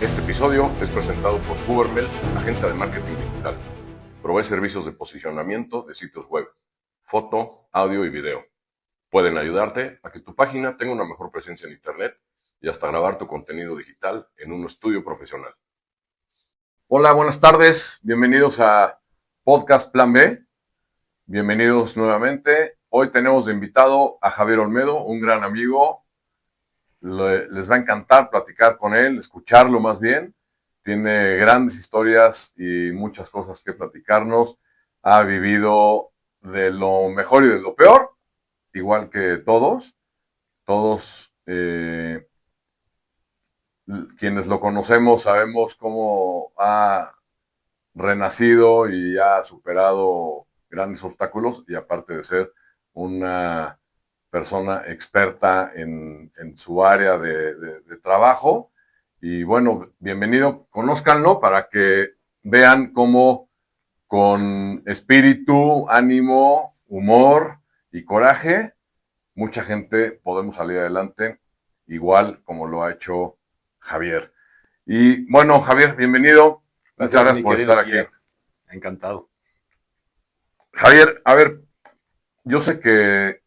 Este episodio es presentado por Ubermail, agencia de marketing digital. Provee servicios de posicionamiento de sitios web, foto, audio y video. Pueden ayudarte a que tu página tenga una mejor presencia en Internet y hasta grabar tu contenido digital en un estudio profesional. Hola, buenas tardes. Bienvenidos a Podcast Plan B. Bienvenidos nuevamente. Hoy tenemos de invitado a Javier Olmedo, un gran amigo. Les va a encantar platicar con él, escucharlo más bien. Tiene grandes historias y muchas cosas que platicarnos. Ha vivido de lo mejor y de lo peor, igual que todos. Todos quienes lo conocemos sabemos cómo ha renacido y ha superado grandes obstáculos, y aparte de ser una persona experta en su área de trabajo. Y bueno, bienvenido, conózcanlo para que vean cómo con espíritu, ánimo, humor y coraje, mucha gente podemos salir adelante, igual como lo ha hecho Javier. Y bueno, Javier, bienvenido. Muchas gracias por estar aquí. Encantado. Javier, a ver, yo sé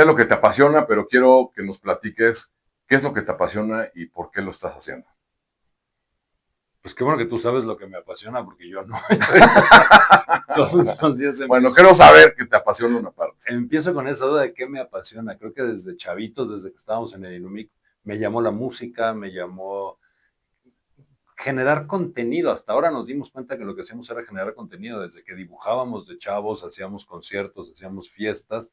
lo que te apasiona, pero quiero que nos platiques qué es lo que te apasiona y por qué lo estás haciendo. Pues qué bueno que tú sabes lo que me apasiona, porque yo no. Todos los días Bueno, quiero saber que te apasiona una parte. Empiezo con esa duda de qué me apasiona. Creo que desde chavitos, desde que estábamos en el INUMIC, me llamó la música, me llamó generar contenido. Hasta ahora nos dimos cuenta que lo que hacíamos era generar contenido. Desde que dibujábamos de chavos, hacíamos conciertos, hacíamos fiestas,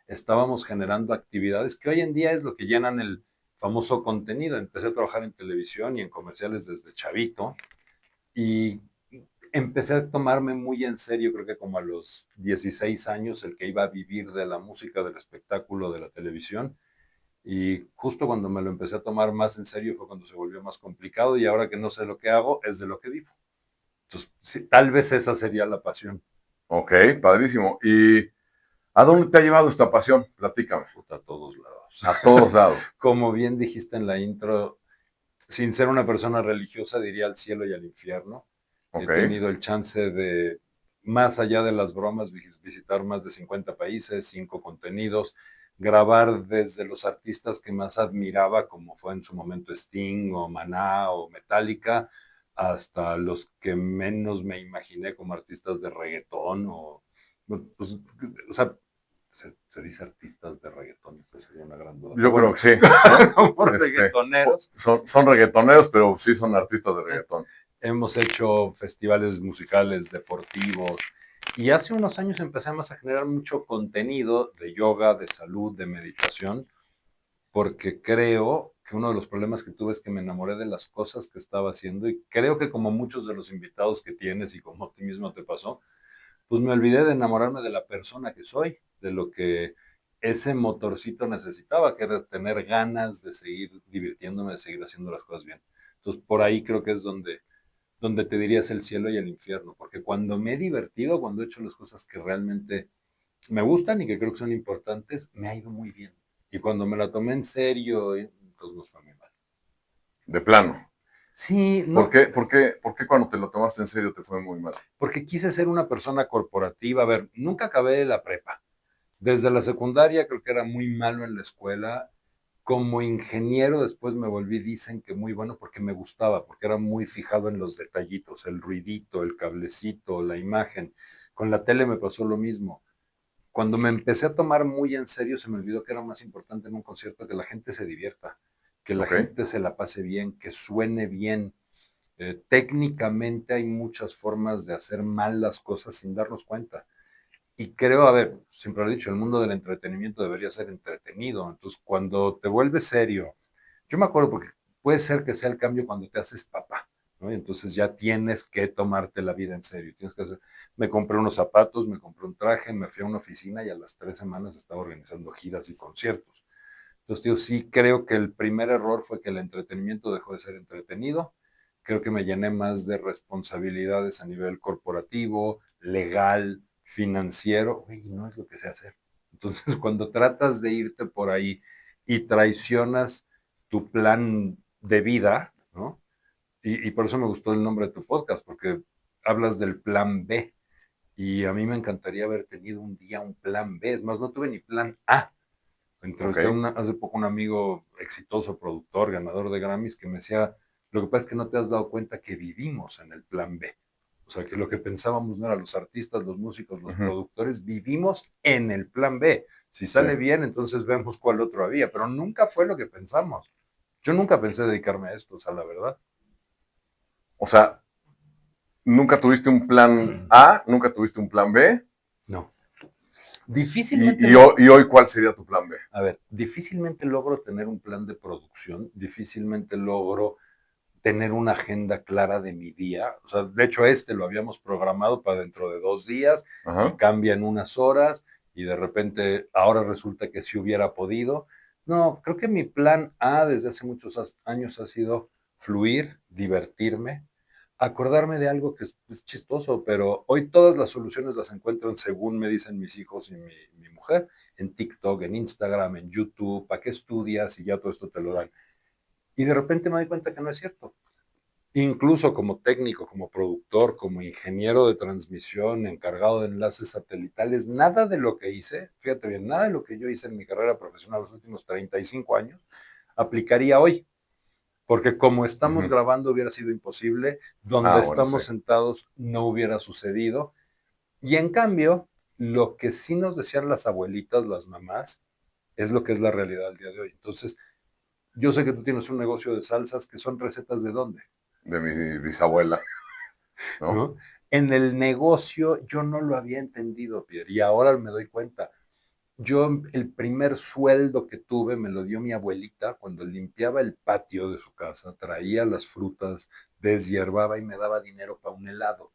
estábamos generando actividades que hoy en día es lo que llenan el famoso contenido. Empecé a trabajar en televisión y en comerciales desde chavito y empecé a tomarme muy en serio, creo que como a los 16 años, el que iba a vivir de la música, del espectáculo, de la televisión. Y justo cuando me lo empecé a tomar más en serio fue cuando se volvió más complicado, y ahora que no sé lo que hago, es de lo que vivo. Entonces, sí, tal vez esa sería la pasión. Ok, padrísimo. ¿Y a dónde te ha llevado esta pasión? Platícame. Puta, a todos lados. A todos lados. Como bien dijiste en la intro, sin ser una persona religiosa, diría al cielo y al infierno. He Ok. tenido el chance de, más allá de las bromas, visitar más de 50 países, 5 contenidos, grabar desde los artistas que más admiraba, como fue en su momento Sting o Maná o Metallica, hasta los que menos me imaginé como artistas de reggaetón pues, o sea, se dice artistas de reggaetón, que sería una gran duda. Yo creo que sí, ¿no? Como reggaetoneros. Son reggaetoneros, pero sí son artistas de reggaetón. Hemos hecho festivales musicales, deportivos, y hace unos años empezamos a generar mucho contenido de yoga, de salud, de meditación, porque creo que uno de los problemas que tuve es que me enamoré de las cosas que estaba haciendo, y creo que como muchos de los invitados que tienes y como a ti mismo te pasó, pues me olvidé de enamorarme de la persona que soy, de lo que ese motorcito necesitaba, que era tener ganas de seguir divirtiéndome, de seguir haciendo las cosas bien. Entonces, por ahí creo que es donde te dirías el cielo y el infierno, porque cuando me he divertido, cuando he hecho las cosas que realmente me gustan y que creo que son importantes, me ha ido muy bien. Y cuando me la tomé en serio, pues nos fue muy mal. De plano. Sí, ¿Por no, qué, por qué cuando te lo tomaste en serio te fue muy mal? porque quise ser una persona corporativa. A ver, nunca acabé la prepa. Desde la secundaria creo que era muy malo en la escuela. Como ingeniero después me volví, dicen que muy bueno, porque me gustaba, porque era muy fijado en los detallitos, el ruidito, el cablecito, la imagen. Con la tele me pasó lo mismo. Cuando me empecé a tomar muy en serio, se me olvidó que era más importante en un concierto que la gente se divierta, que la Ok. gente se la pase bien, que suene bien. Técnicamente hay muchas formas de hacer mal las cosas sin darnos cuenta. Y creo, a ver, siempre lo he dicho, el mundo del entretenimiento debería ser entretenido. Entonces, cuando te vuelves serio, yo me acuerdo porque puede ser que sea el cambio cuando te haces papá, ¿no? Y entonces ya tienes que tomarte la vida en serio. Tienes que hacer, me compré unos zapatos, me compré un traje, me fui a una oficina y a las 3 semanas estaba organizando giras y conciertos. Entonces, tío, sí creo que el primer error fue que el entretenimiento dejó de ser entretenido. Creo que me llené más de responsabilidades a nivel corporativo, legal, financiero, y no es lo que sé hacer. Entonces, cuando tratas de irte por ahí y traicionas tu plan de vida, ¿no? Y por eso me gustó el nombre de tu podcast, porque hablas del plan B. Y a mí me encantaría haber tenido un día un plan B. Es más, no tuve ni plan A. Ok. Entrevisté hace poco un amigo exitoso, productor, ganador de Grammys, que me decía, lo que pasa es que no te has dado cuenta que vivimos en el plan B. O sea, que lo que pensábamos no era los artistas, los músicos, los Ujú. productores, vivimos en el plan B. Si Sí. sale bien, entonces vemos cuál otro había, pero nunca fue lo que pensamos. Yo nunca pensé dedicarme a esto, o sea, la verdad. O sea, nunca tuviste un plan A, nunca tuviste un plan B. No. Y, Difícilmente y, lo, hoy, y hoy, ¿cuál sería tu plan B? a ver, difícilmente logro tener un plan de producción, difícilmente logro tener una agenda clara de mi día. O sea, de hecho, lo habíamos programado para dentro de 2 días y Ajá. cambia en unas horas y de repente ahora resulta que si hubiera podido. No, creo que mi plan A desde hace muchos años ha sido fluir, divertirme, acordarme de algo que es chistoso, pero hoy todas las soluciones las encuentran, según me dicen mis hijos y mi mujer, en TikTok, en Instagram, en YouTube. ¿Para qué estudias? Y ya todo esto te lo dan. Y de repente me doy cuenta que no es cierto. Incluso como técnico, como productor, como ingeniero de transmisión, encargado de enlaces satelitales, nada de lo que hice, fíjate bien, nada de lo que yo hice en mi carrera profesional los últimos 35 años, aplicaría hoy, porque como estamos Ujú. grabando hubiera sido imposible, donde Ah, bueno, sí. estamos sentados no hubiera sucedido, y en cambio, lo que sí nos decían las abuelitas, las mamás, es lo que es la realidad al día de hoy. Entonces, yo sé que tú tienes un negocio de salsas que son recetas de dónde. De mi bisabuela, ¿no? ¿No? En el negocio yo no lo había entendido, Pierre, y ahora me doy cuenta. Yo el primer sueldo que tuve me lo dio mi abuelita cuando limpiaba el patio de su casa, traía las frutas, deshiervaba y me daba dinero para un helado.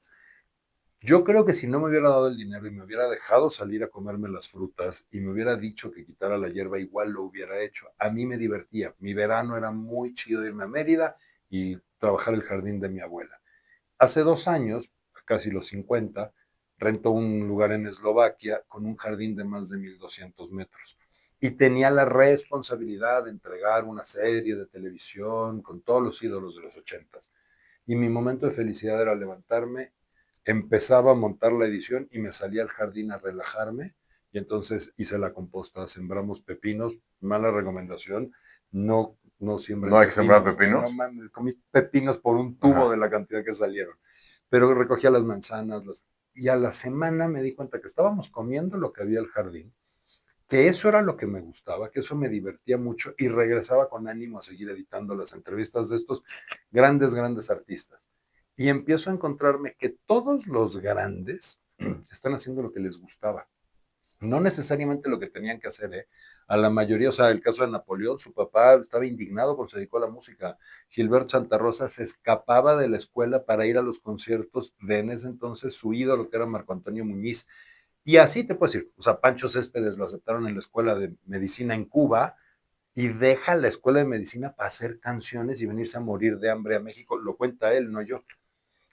Yo creo que si no me hubiera dado el dinero y me hubiera dejado salir a comerme las frutas y me hubiera dicho que quitara la hierba, igual lo hubiera hecho. A mí me divertía. Mi verano era muy chido irme a Mérida y trabajar el jardín de mi abuela. Hace 2 años, casi los 50, rentó un lugar en Eslovaquia con un jardín de más de 1,200 metros. Y tenía la responsabilidad de entregar una serie de televisión con todos los ídolos de los 80. Y mi momento de felicidad era levantarme, empezaba a montar la edición y me salía al jardín a relajarme. Y entonces hice la composta, sembramos pepinos, mala recomendación, no siembren No hay que sembrar pepinos, no pepinos. mames, comí pepinos por un tubo de Ajá. la cantidad que salieron, pero recogía las manzanas, y a la semana me di cuenta que estábamos comiendo lo que había el jardín, que eso era lo que me gustaba, que eso me divertía mucho y regresaba con ánimo a seguir editando las entrevistas de estos grandes, grandes artistas. Y empiezo a encontrarme que todos los grandes están haciendo lo que les gustaba. No necesariamente lo que tenían que hacer, ¿eh? A la mayoría, o sea, el caso de Napoleón, su papá estaba indignado porque se dedicó a la música. Gilberto Santa Rosa se escapaba de la escuela para ir a los conciertos de en ese entonces su ídolo, que era Marco Antonio Muñiz. Y así te puedo decir, o sea, Pancho Céspedes lo aceptaron en la escuela de medicina en Cuba y deja la escuela de medicina para hacer canciones y venirse a morir de hambre a México. Lo cuenta él, no yo.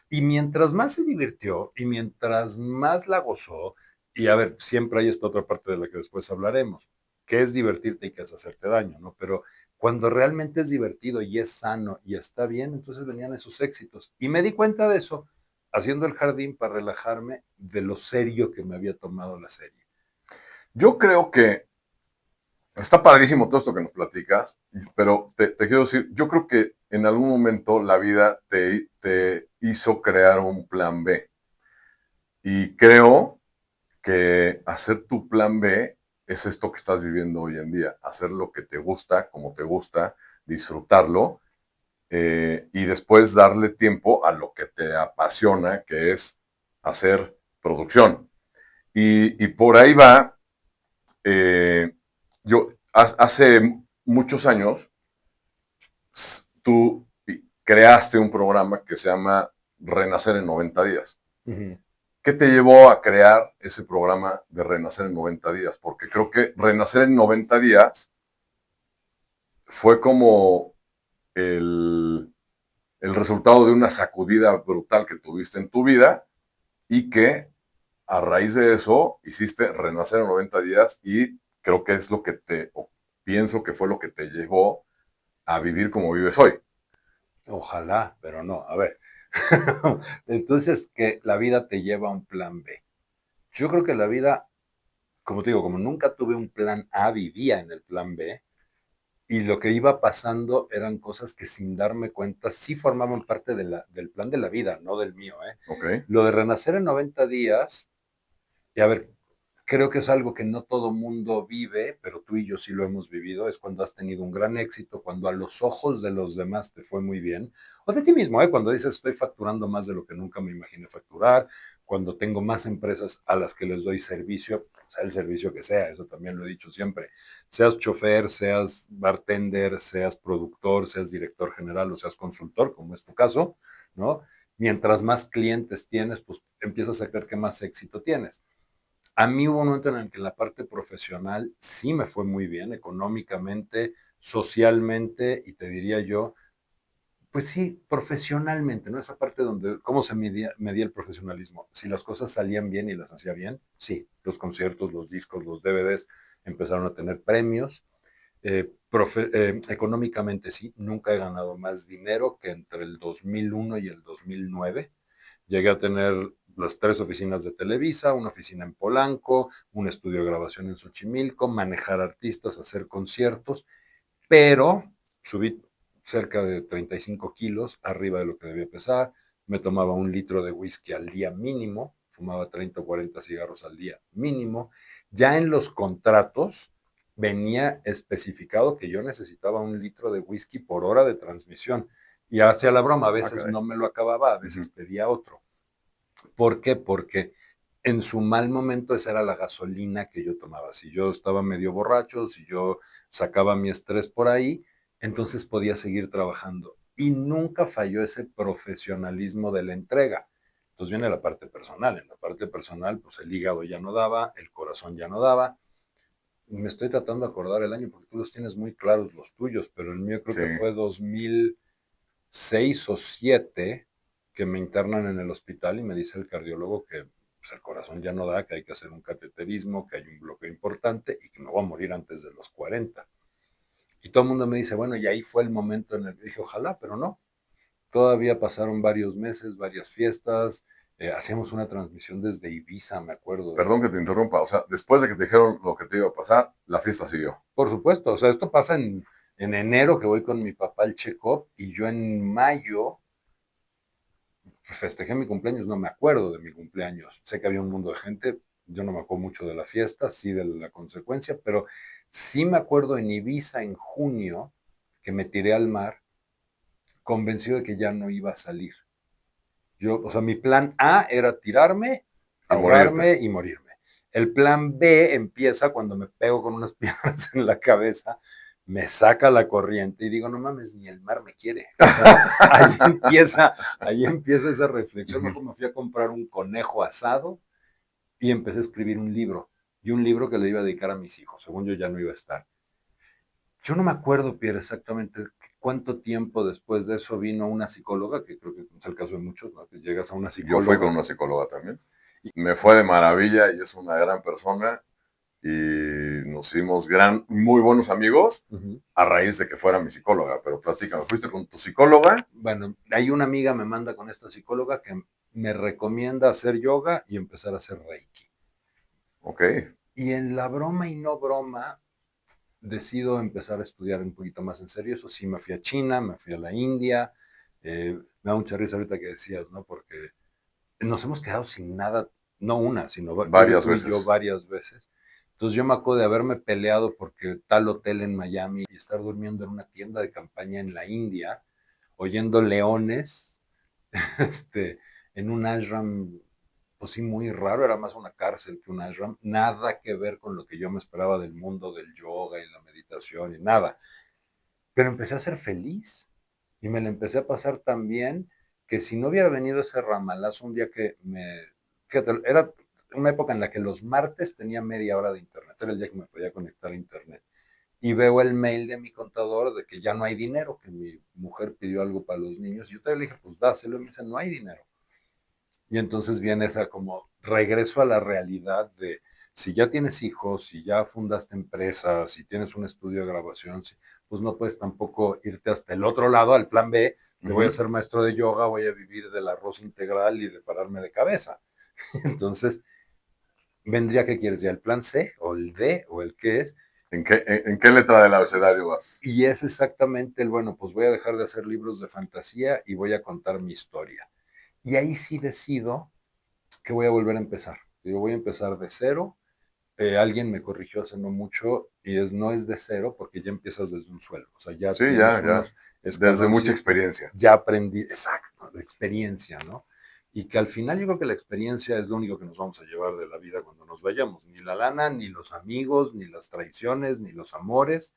Y mientras más se divirtió y mientras más la gozó, y a ver, siempre hay esta otra parte de la que después hablaremos, que es divertirte y que es hacerte daño, ¿no? Pero cuando realmente es divertido y es sano y está bien, entonces venían esos éxitos. Y me di cuenta de eso haciendo el jardín para relajarme de lo serio que me había tomado la serie. Yo creo que está padrísimo todo esto que nos platicas, pero te quiero decir, yo creo que en algún momento la vida te hizo crear un plan B. Y creo que hacer tu plan B es esto que estás viviendo hoy en día, hacer lo que te gusta, como te gusta, disfrutarlo y después darle tiempo a lo que te apasiona, que es hacer producción. Y por ahí va, eh, yo hace muchos años, tú creaste un programa que se llama Renacer en 90 días. Uh -huh. ¿Qué te llevó a crear ese programa de Renacer en 90 días? Porque creo que Renacer en 90 días fue como el, el resultado de una sacudida brutal que tuviste en tu vida y que a raíz de eso hiciste Renacer en 90 días y creo que es lo que o pienso que fue lo que te llevó a vivir como vives hoy. Ojalá, pero no, a ver. Entonces, que la vida te lleva a un plan B. Yo creo que la vida, como te digo, como nunca tuve un plan A, vivía en el plan B, y lo que iba pasando eran cosas que sin darme cuenta sí formaban parte del plan de la vida, no del mío, ¿eh? Ok, Lo de renacer en 90 días, y a ver, creo que es algo que no todo mundo vive, pero tú y yo sí lo hemos vivido, es cuando has tenido un gran éxito, cuando a los ojos de los demás te fue muy bien, o de ti mismo, ¿eh? Cuando dices estoy facturando más de lo que nunca me imaginé facturar, cuando tengo más empresas a las que les doy servicio, sea el servicio que sea, eso también lo he dicho siempre, seas chofer, seas bartender, seas productor, seas director general o seas consultor, como es tu caso, ¿no? Mientras más clientes tienes, pues empiezas a creer que más éxito tienes. A mí hubo un momento en el que en la parte profesional sí me fue muy bien, económicamente, socialmente, y te diría yo, pues sí, profesionalmente, ¿no? Esa parte donde, ¿cómo se medía el profesionalismo? Si las cosas salían bien y las hacía bien, sí, los conciertos, los discos, los DVDs empezaron a tener premios. Económicamente sí, nunca he ganado más dinero que entre el 2001 y el 2009. Llegué a tener las 3 oficinas de Televisa, una oficina en Polanco, un estudio de grabación en Xochimilco, manejar artistas, hacer conciertos, pero subí cerca de 35 kilos arriba de lo que debía pesar, me tomaba 1 litro de whisky al día mínimo, fumaba 30 o 40 cigarros al día mínimo. Ya en los contratos venía especificado que yo necesitaba 1 litro de whisky por hora de transmisión. Y hacia la broma, a veces caray. no me lo acababa, a veces Ujú. pedía otro. ¿Por qué? Porque en su mal momento esa era la gasolina que yo tomaba. Si yo estaba medio borracho, si yo sacaba mi estrés por ahí, entonces podía seguir trabajando. Y nunca falló ese profesionalismo de la entrega. Entonces viene la parte personal. En la parte personal, pues el hígado ya no daba, el corazón ya no daba. Me estoy tratando de acordar el año porque tú los tienes muy claros los tuyos, pero el mío creo Sí, que fue 2006 o 2007 que me internan en el hospital y me dice el cardiólogo que pues, el corazón ya no da, que hay que hacer un cateterismo, que hay un bloqueo importante y que me voy a morir antes de los 40. Y todo el mundo me dice, bueno, y ahí fue el momento en el que dije, ojalá, pero no. Todavía pasaron varios meses, varias fiestas. Hacíamos una transmisión desde Ibiza, me acuerdo. perdón que te interrumpa. O sea, después de que te dijeron lo que te iba a pasar, la fiesta siguió. Por supuesto, o sea, esto pasa en enero que voy con mi papá al check-up y yo en mayo festejé mi cumpleaños, no me acuerdo de mi cumpleaños. Sé que había un mundo de gente, yo no me acuerdo mucho de la fiesta, sí de la consecuencia, pero sí me acuerdo en Ibiza en junio que me tiré al mar convencido de que ya no iba a salir. Yo, o sea, mi plan A era tirarme, Y morirte. ahogarme y morirme. El plan B empieza cuando me pego con unas piedras en la cabeza, me saca la corriente y digo, no mames, ni el mar me quiere. O sea, ahí empieza esa reflexión. Ujú. Mejor me fui a comprar un conejo asado y empecé a escribir un libro. Y un libro que le iba a dedicar a mis hijos. Según yo ya no iba a estar. Yo no me acuerdo, Pierre, exactamente cuánto tiempo después de eso vino una psicóloga, que creo que es el caso de muchos, ¿no? Que llegas a una Yo fui con psicóloga una psicóloga también. y, Me fue de maravilla y es una gran persona y nos hicimos muy buenos amigos uh-huh. a raíz de que fuera mi psicóloga. Pero platícame, ¿fuiste con tu psicóloga? Bueno, hay una amiga me manda con esta psicóloga que me recomienda hacer yoga y empezar a hacer reiki. Ok. Y en la broma y no broma, decido empezar a estudiar un poquito más en serio. Eso sí, me fui a China, me fui a la India. Me da mucha risa ahorita que decías, ¿no? Porque nos hemos quedado sin nada, no una, sino creo que Varias tú y yo veces. varias veces. Entonces yo me acuerdo de haberme peleado porque tal hotel en Miami y estar durmiendo en una tienda de campaña en la India, oyendo leones, este, en un ashram, pues sí, muy raro, era más una cárcel que un ashram, nada que ver con lo que yo me esperaba del mundo del yoga y la meditación y nada. Pero empecé a ser feliz y me la empecé a pasar tan bien que si no hubiera venido ese ramalazo un día que fíjate, era una época en la que los martes tenía media hora de internet, era el día que me podía conectar a internet. Y veo el mail de mi contador de que ya no hay dinero, que mi mujer pidió algo para los niños. Y yo te le dije, pues dáselo. Y me dice, no hay dinero. Y entonces viene esa como regreso a la realidad de si ya tienes hijos, si ya fundaste empresas, si tienes un estudio de grabación, pues no puedes tampoco irte hasta el otro lado, al plan B, que voy a ser maestro de yoga, voy a vivir del arroz integral y de pararme de cabeza. Entonces, vendría, ¿qué quieres? ¿Ya el plan C o el D o el qué es? ¿En qué letra del abecedario vas? Y es exactamente el, bueno, pues voy a dejar de hacer libros de fantasía y voy a contar mi historia. Y ahí sí decido que voy a volver a empezar. Yo voy a empezar de cero. Alguien me corrigió hace no mucho y no es de cero porque ya empiezas desde un suelo. O sea, ya Sí, tienes ya. unos Desde mucha escaloncitos, experiencia. ya aprendí, exacto, de experiencia, ¿no? Y que al final yo creo que la experiencia es lo único que nos vamos a llevar de la vida cuando nos vayamos. Ni la lana, ni los amigos, ni las traiciones, ni los amores.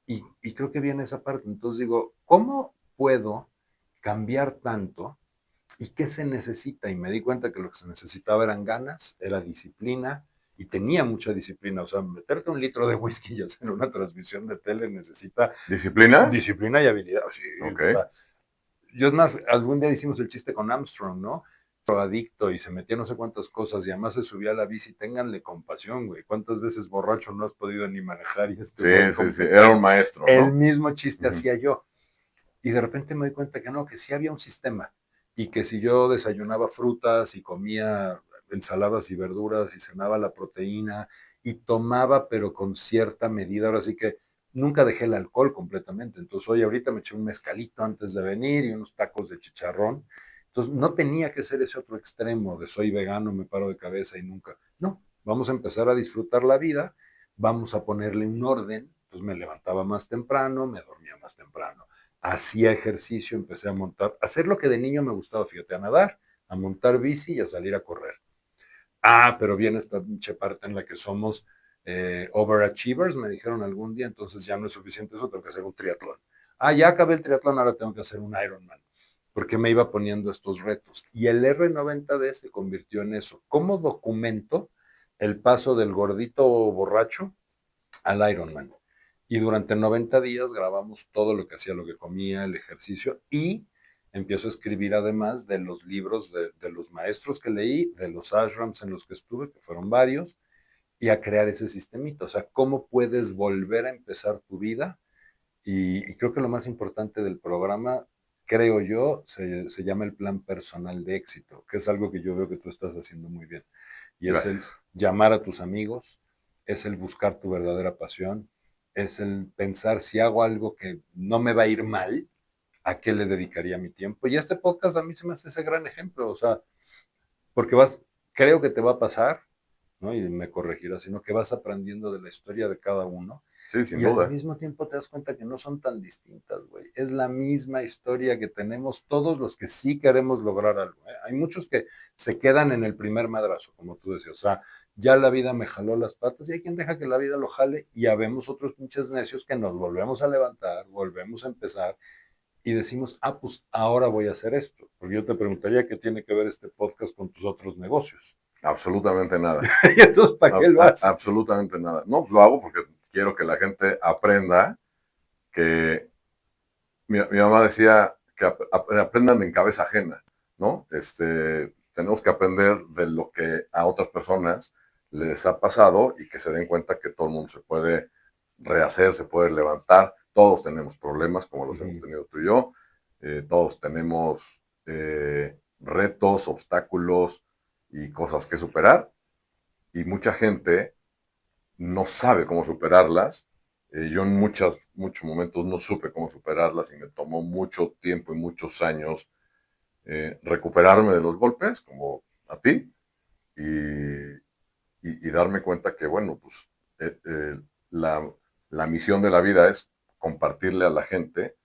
Y creo que viene esa parte. Entonces digo, ¿cómo puedo cambiar tanto? ¿Y qué se necesita? Y me di cuenta que lo que se necesitaba eran ganas, era disciplina, y tenía mucha disciplina. O sea, meterte un litro de whisky y hacer una transmisión de tele necesita ¿Disciplina? disciplina y habilidad. Sí, Ok. o sea, yo es más, algún día hicimos el chiste con Armstrong, ¿no? Adicto y se metía no sé cuántas cosas y además se subía a la bici, ténganle compasión, güey. ¿Cuántas veces borracho no has podido ni manejar y este güey Sí. Era un maestro, el ¿no? mismo chiste Ujú. hacía yo? Y de repente me doy cuenta que no, que sí había un sistema y que si yo desayunaba frutas y comía ensaladas y verduras y cenaba la proteína y tomaba pero con cierta medida, ahora sí que nunca dejé el alcohol completamente. Entonces, hoy ahorita me eché un mezcalito antes de venir y unos tacos de chicharrón. Entonces, no tenía que ser ese otro extremo de soy vegano, me paro de cabeza y nunca. No, vamos a empezar a disfrutar la vida, vamos a ponerle un orden. Entonces me levantaba más temprano, me dormía más temprano, hacía ejercicio, empecé a montar, a hacer lo que de niño me gustaba, fíjate, a nadar, a montar bici y a salir a correr. Ah, pero viene esta pinche parte en la que somos overachievers, me dijeron algún día, entonces ya no es suficiente eso, tengo que hacer un triatlón. Ah, ya acabé el triatlón, ahora tengo que hacer un Ironman, porque me iba poniendo estos retos. Y el R90D se convirtió en eso. ¿Cómo documento el paso del gordito borracho al Ironman? Y durante 90 días grabamos todo lo que hacía, lo que comía, el ejercicio y empiezo a escribir además de los libros de los maestros que leí, de los ashrams en los que estuve, que fueron varios, y a crear ese sistemito. O sea, cómo puedes volver a empezar tu vida. Y creo que lo más importante del programa, creo yo, se llama el plan personal de éxito, que es algo que yo veo que tú estás haciendo muy bien. Y es el Gracias. llamar a tus amigos, es el buscar tu verdadera pasión, es el pensar si hago algo que no me va a ir mal, ¿a qué le dedicaría mi tiempo? Y este podcast a mí se me hace ese gran ejemplo, o sea, porque creo que te va a pasar, ¿no? Y me corregirás, sino que vas aprendiendo de la historia de cada uno Sí, sin y al duda. mismo tiempo te das cuenta que no son tan distintas, güey. Es la misma historia que tenemos todos los que sí queremos lograr algo, ¿eh? Hay muchos que se quedan en el primer madrazo, como tú decías. O sea, ya la vida me jaló las patas y hay quien deja que la vida lo jale y habemos otros pinches necios que nos volvemos a levantar, volvemos a empezar y decimos, ah, pues ahora voy a hacer esto. Porque yo te preguntaría qué tiene que ver este podcast con tus otros negocios. Absolutamente nada. Y entonces, ¿para qué lo haces? Absolutamente nada. No, pues lo hago porque quiero que la gente aprenda que mi mamá decía que aprendan en cabeza ajena, ¿no? Tenemos que aprender de lo que a otras personas les ha pasado y que se den cuenta que todo el mundo se puede rehacer, se puede levantar. Todos tenemos problemas como los hemos tenido tú y yo. Todos tenemos retos, obstáculos y cosas que superar. Y mucha gente no sabe cómo superarlas. Yo en muchos momentos no supe cómo superarlas y me tomó mucho tiempo y muchos años recuperarme de los golpes, como a ti, y darme cuenta que, bueno, pues eh, eh, la, la misión de la vida es compartirle a la gente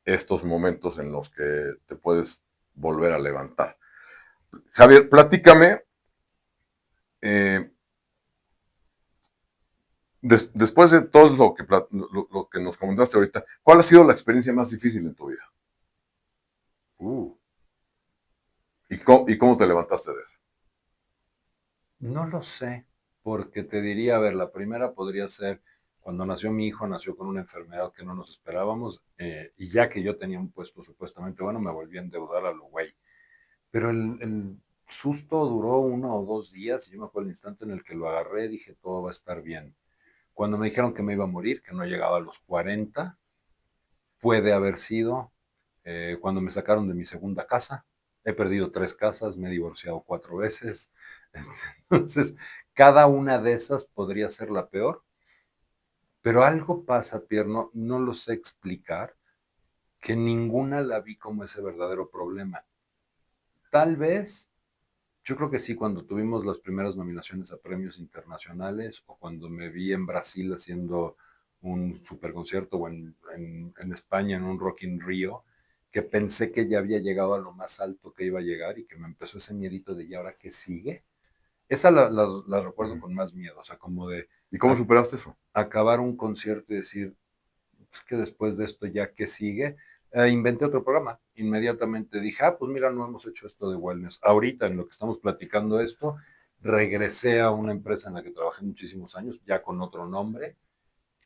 estos momentos en los que te puedes volver a levantar. Javier, platícame, eh, después de todo lo que nos comentaste ahorita, ¿cuál ha sido la experiencia más difícil en tu vida? Uh, Y cómo te levantaste de eso? no lo sé, porque te diría, a ver, la primera podría ser cuando nació mi hijo, nació con una enfermedad que no nos esperábamos, y ya que yo tenía un puesto supuestamente bueno, me volví a endeudar a lo güey. Pero el susto duró 1 o 2 días y yo me acuerdo el instante en el que lo agarré, dije, todo va a estar bien. Cuando me dijeron que me iba a morir, que no llegaba a los 40, puede haber sido. cuando me sacaron de mi segunda casa. He perdido 3 casas, me he divorciado 4 veces. Entonces, cada una de esas podría ser la peor, pero algo pasa, Pierno, no lo sé explicar, que ninguna la vi como ese verdadero problema. Tal vez, yo creo que sí, cuando tuvimos las primeras nominaciones a premios internacionales o cuando me vi en Brasil haciendo un super concierto o en España en un Rock in Rio, que pensé que ya había llegado a lo más alto que iba a llegar y que me empezó ese miedito de ¿y ahora qué sigue? Esa la recuerdo Ujú. con más miedo, o sea, como de ¿Y cómo superaste eso? acabar un concierto y decir, es que después de esto ya qué sigue. Inventé otro programa. Inmediatamente dije, pues mira, no hemos hecho esto de wellness. Ahorita, en lo que estamos platicando esto, regresé a una empresa en la que trabajé muchísimos años, ya con otro nombre.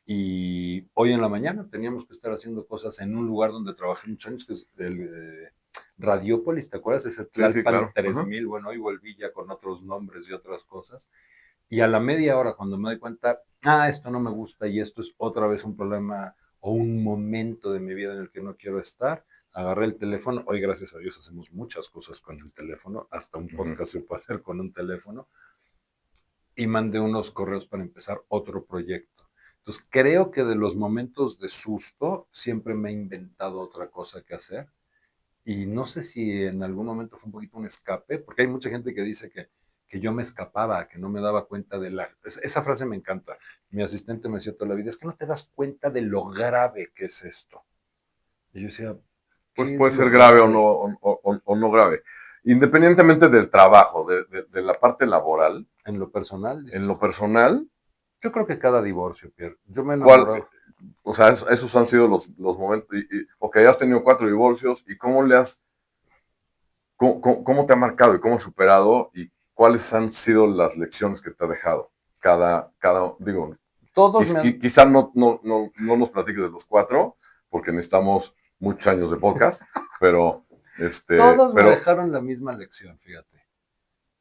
Y hoy en la mañana teníamos que estar haciendo cosas en un lugar donde trabajé muchos años, que es el Radiópolis, ¿te acuerdas? Ese Sí, sí, Tlalpan claro. Ajá. 3000. Bueno, hoy volví ya con otros nombres y otras cosas. Y a la media hora, cuando me doy cuenta, esto no me gusta y esto es otra vez un problema o un momento de mi vida en el que no quiero estar, agarré el teléfono. Hoy, gracias a Dios, hacemos muchas cosas con el teléfono, hasta un Ujú. podcast se puede hacer con un teléfono, y mandé unos correos para empezar otro proyecto. Entonces, creo que de los momentos de susto, siempre me he inventado otra cosa que hacer. Y no sé si en algún momento fue un poquito un escape, porque hay mucha gente que dice que yo me escapaba, que no me daba cuenta de la... Esa frase me encanta. Mi asistente me decía toda la vida, es que no te das cuenta de lo grave que es esto. Y yo decía, Pues ¿qué es puede lo ser grave o no, grave o no grave. Independientemente del trabajo, de la parte laboral, en lo personal? en Dices, lo personal, yo creo que cada divorcio, Pierre. Yo me he ¿cuál, enamorado. o sea, esos han sido los momentos, ok, has tenido 4 divorcios, ¿y cómo te ha marcado y cómo has superado y cuáles han sido las lecciones que te ha dejado? Digo, Todos me han, quizá no nos platiques de los 4, porque necesitamos muchos años de podcast, pero, todos me pero, dejaron la misma lección, fíjate.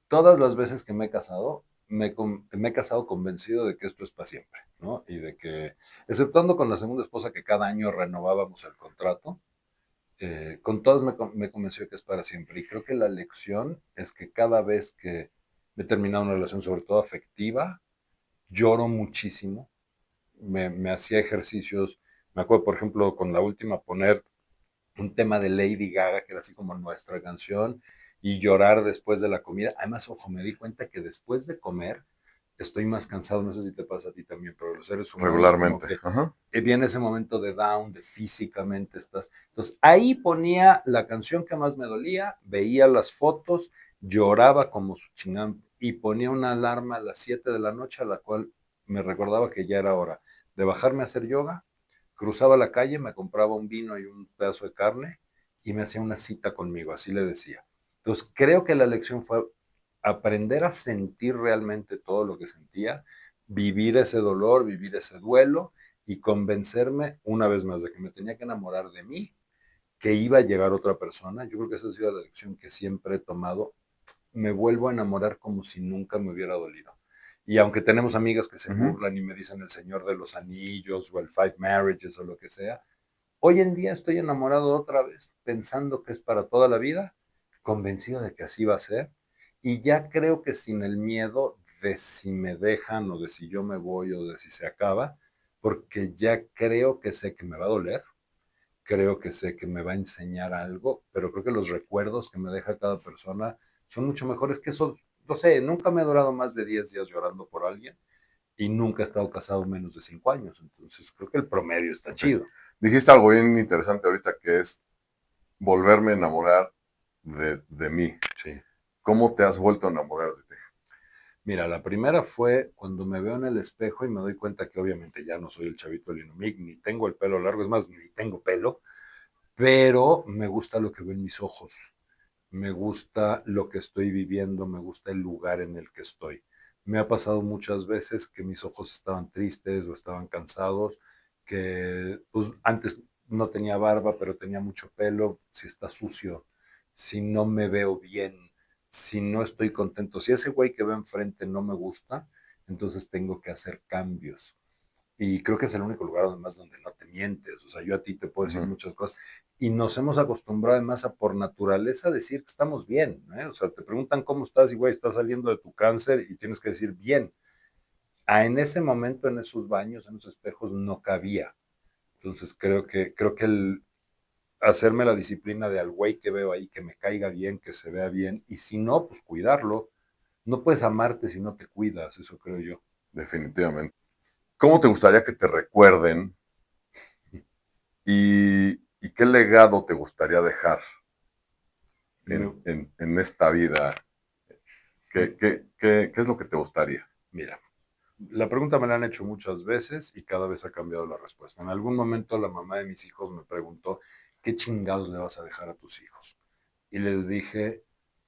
Todas las veces que me he casado, me he casado convencido de que esto es para siempre, ¿no? Y de que, exceptuando con la segunda esposa que cada año renovábamos el contrato, con todas me convenció que es para siempre. Y creo que la lección es que cada vez que he terminado una relación, sobre todo afectiva, lloro muchísimo, me hacía ejercicios, me acuerdo, por ejemplo, con la última poner un tema de Lady Gaga, que era así como nuestra canción, y llorar después de la comida. Además, ojo, me di cuenta que después de comer estoy más cansado, no sé si te pasa a ti también, pero los seres humanos como regularmente. que Ajá. viene ese momento de down, de físicamente estás. Entonces ahí ponía la canción que más me dolía, veía las fotos, lloraba como su chingán y ponía una alarma a las 7 de la noche a la cual me recordaba que ya era hora de bajarme a hacer yoga, cruzaba la calle, me compraba un vino y un pedazo de carne y me hacía una cita conmigo, así le decía. Entonces creo que la lección fue aprender a sentir realmente todo lo que sentía, vivir ese dolor, vivir ese duelo y convencerme una vez más de que me tenía que enamorar de mí, que iba a llegar otra persona. Yo creo que esa ha sido la lección que siempre he tomado. Me vuelvo a enamorar como si nunca me hubiera dolido. Y aunque tenemos amigas que se Ujú. burlan y me dicen el Señor de los Anillos o el Five Marriages o lo que sea, hoy en día estoy enamorado otra vez, pensando que es para toda la vida, convencido de que así va a ser, y ya creo que sin el miedo de si me dejan o de si yo me voy o de si se acaba, porque ya creo que sé que me va a doler, creo que sé que me va a enseñar algo, pero creo que los recuerdos que me deja cada persona son mucho mejores que eso. No sé, nunca me he durado más de 10 días llorando por alguien y nunca he estado casado menos de 5 años, entonces creo que el promedio está Ok. chido. Dijiste algo bien interesante ahorita que es volverme a enamorar de mí. Sí. ¿Cómo te has vuelto a enamorar de ti? Mira, la primera fue cuando me veo en el espejo y me doy cuenta que obviamente ya no soy el chavito del Inumic, ni tengo el pelo largo, es más, ni tengo pelo, pero me gusta lo que veo en mis ojos, me gusta lo que estoy viviendo, me gusta el lugar en el que estoy. Me ha pasado muchas veces que mis ojos estaban tristes o estaban cansados, que pues antes no tenía barba, pero tenía mucho pelo, si está sucio, si no me veo bien, si no estoy contento, si ese güey que veo enfrente no me gusta, entonces tengo que hacer cambios. Y creo que es el único lugar además donde no te mientes. O sea, yo a ti te puedo decir Ujú. muchas cosas. Y nos hemos acostumbrado además a por naturaleza decir que estamos bien. O sea, te preguntan cómo estás y güey, estás saliendo de tu cáncer y tienes que decir bien. En ese momento, en esos baños, en esos espejos, no cabía. Entonces creo que el hacerme la disciplina de al güey que veo ahí, que me caiga bien, que se vea bien, y si no, pues cuidarlo. No puedes amarte si no te cuidas, eso creo yo. Definitivamente. ¿Cómo te gustaría que te recuerden y qué legado te gustaría dejar Me- en esta vida? ¿Qué es lo que te gustaría? Mira, la pregunta me la han hecho muchas veces y cada vez ha cambiado la respuesta. En algún momento la mamá de mis hijos me preguntó, ¿qué chingados le vas a dejar a tus hijos? Y les dije,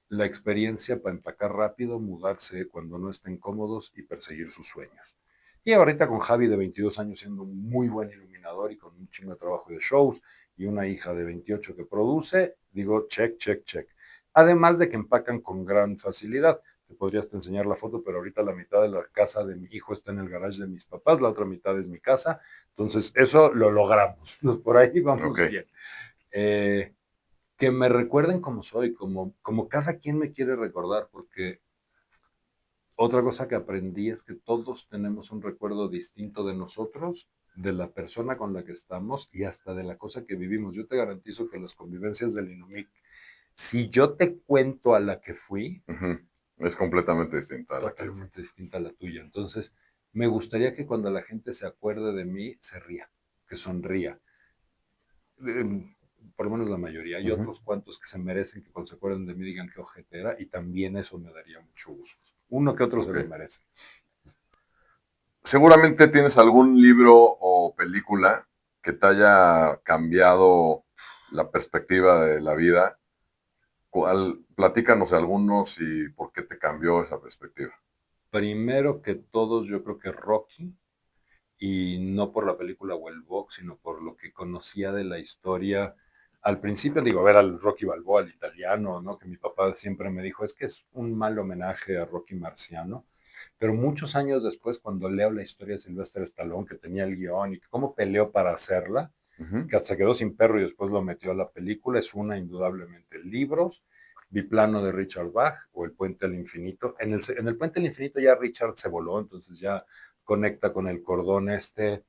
la experiencia para empacar rápido, mudarse cuando no estén cómodos y perseguir sus sueños. Y ahorita con Javi de 22 años siendo un muy buen iluminador y con un chingo de trabajo de shows y una hija de 28 que produce, digo, check, check, check. Además de que empacan con gran facilidad. Te podrías enseñar la foto, pero ahorita la mitad de la casa de mi hijo está en el garage de mis papás, la otra mitad es mi casa. Entonces, eso lo logramos. Por ahí Ok. vamos bien. Eh, que me recuerden como soy, como cada quien me quiere recordar, porque otra cosa que aprendí es que todos tenemos un recuerdo distinto de nosotros, de la persona con la que estamos y hasta de la cosa que vivimos. Yo te garantizo que las convivencias del Inumic, si yo te cuento a la que fui, Ujú. Es completamente distinta a la que yo fui. totalmente distinta a la tuya. Entonces, me gustaría que cuando la gente se acuerde de mí, se ría, que sonría. Eh, por lo menos la mayoría. Hay Ujú. otros cuantos que se merecen que cuando se acuerden de mí digan qué ojete era y también eso me daría mucho gusto. Uno que otro se Ok. lo merece. Seguramente tienes algún libro o película que te haya cambiado la perspectiva de la vida. Platícanos de algunos y por qué te cambió esa perspectiva. Primero que todos, yo creo que Rocky, y no por la película o el box, sino por lo que conocía de la historia. Al principio, digo, ver al Rocky Balboa, al italiano, ¿no? Que mi papá siempre me dijo, es que es un mal homenaje a Rocky Marciano. Pero muchos años después, cuando leo la historia de Sylvester Stallone, que tenía el guión y cómo peleó para hacerla, Ujú. que hasta quedó sin perro y después lo metió a la película, es una indudablemente. Libros, Biplano de Richard Bach o El Puente al Infinito. En el Puente al Infinito ya Richard se voló, entonces ya conecta con el cordón este.